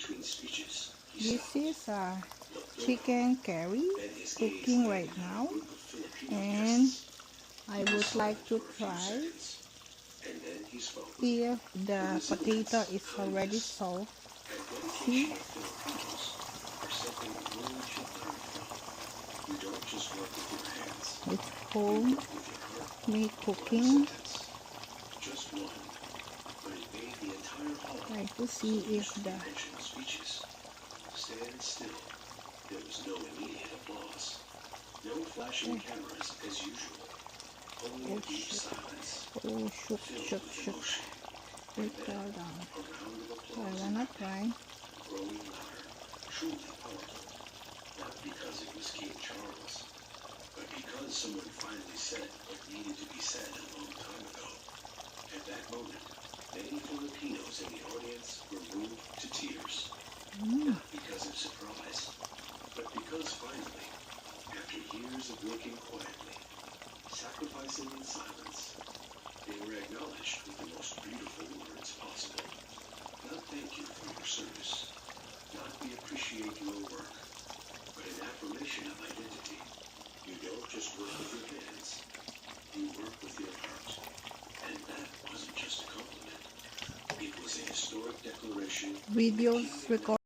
between speeches, he This stopped. is Looked chicken curry then his gaze cooking right landed on now, a group of Filipino and guests. I He was would like silent to for a few try seconds, and then he spoke. if The the potato resilience, is already kindness, soft. and See, dedication of Filipinos are something the world should learn from. You don't just work with your hands, it's you home work with your heart. me One cooking. sentence, just one, but it made the entire hall Try to so see if used to the conventional speeches stand still. There was no immediate applause, no flashing cameras as usual, only oh a deep shoot, silence oh shoot, filled shoot, with shoot, emotion. And it then fell down. a round of So I applause wanna erupted, try. growing louder, truly powerful. Not because it was King Charles, but because someone finally said what needed to be said a long time ago. At that moment, many Filipinos in the audience were moved to tears. Not because of surprise, but because finally, after years of working quietly, sacrificing in silence, they were acknowledged with the most beautiful words possible. Not thank you for your service, not we appreciate your work, but an affirmation of identity. You don't just work with your hands, you work with your heart. And that wasn't just a compliment. It was a historic declaration. Videos recorded